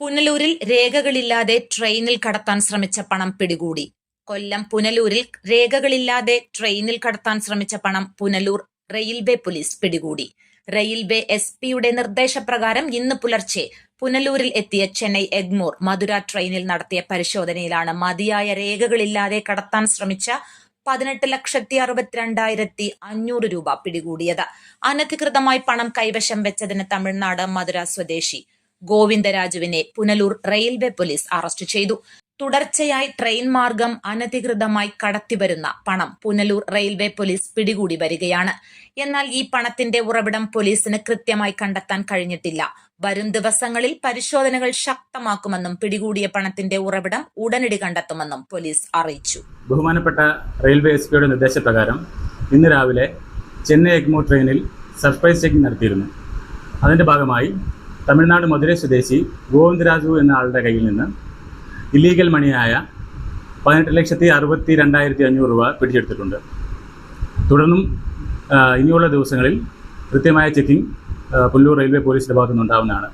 പുനലൂരിൽ രേഖകളില്ലാതെ ട്രെയിനിൽ കടത്താൻ ശ്രമിച്ച പണം പിടികൂടി. കൊല്ലം പുനലൂരിൽ രേഖകളില്ലാതെ ട്രെയിനിൽ കടത്താൻ ശ്രമിച്ച പണം പുനലൂർ റെയിൽവേ പോലീസ് പിടികൂടി. റെയിൽവേ എസ്പിയുടെ നിർദ്ദേശപ്രകാരം ഇന്ന് പുലർച്ചെ പുനലൂരിൽ എത്തിയ ചെന്നൈ എഗ്മോർ മധുര ട്രെയിനിൽ നടത്തിയ പരിശോധനയിലാണ് മതിയായ രേഖകളില്ലാതെ കടത്താൻ ശ്രമിച്ച 18,62,500 രൂപ പിടികൂടിയത്. അനധികൃതമായി പണം കൈവശം വെച്ചതിന് തമിഴ്നാട് മധുര സ്വദേശി ഗോവിന്ദരാജുവിനെ പുനലൂർ റെയിൽവേ പോലീസ് അറസ്റ്റ് ചെയ്തു. തുടർച്ചയായി ട്രെയിൻ മാർഗം അനധികൃതമായി കടത്തിവരുന്ന പണം പുനലൂർ റെയിൽവേ പോലീസ് പിടികൂടി വരികയാണ്. എന്നാൽ ഈ പണത്തിന്റെ ഉറവിടം പോലീസിന് കൃത്യമായി കണ്ടെത്താൻ കഴിഞ്ഞിട്ടില്ല. വരും ദിവസങ്ങളിൽ പരിശോധനകൾ ശക്തമാക്കുമെന്നും പിടികൂടിയ പണത്തിന്റെ ഉറവിടം ഉടനടി കണ്ടെത്തുമെന്നും പോലീസ് അറിയിച്ചു. ബഹുമാനപ്പെട്ട റെയിൽവേ എസ്പിയുടെ നിർദ്ദേശപ്രകാരം ഇന്ന് രാവിലെ ചെന്നൈ എഗ്മോർ ട്രെയിനിൽ സർപ്രൈസ് ചെക്കിംഗ് നടത്തിയിരുന്നു. അതിന്റെ ഭാഗമായി തമിഴ്നാട് മധുര സ്വദേശി ഗോവിന്ദരാജു എന്ന ആളുടെ കയ്യിൽ നിന്ന് ഇല്ലീഗൽ മണിയായ 18,62,500 രൂപ പിടിച്ചെടുത്തിട്ടുണ്ട്. തുടർന്നും ഇനിയുള്ള ദിവസങ്ങളിൽ കൃത്യമായ ചെക്കിംഗ് പുനലൂർ റെയിൽവേ പോലീസിന്റെ ഭാഗത്തു നിന്നുണ്ടാവുന്നതാണ്.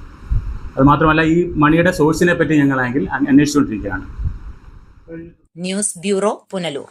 അതുമാത്രമല്ല, ഈ മണിയുടെ സോഴ്സിനെ പറ്റി ഞങ്ങളാണെങ്കിൽ അന്വേഷിച്ചുകൊണ്ടിരിക്കുകയാണ്. News bureau, Punalur.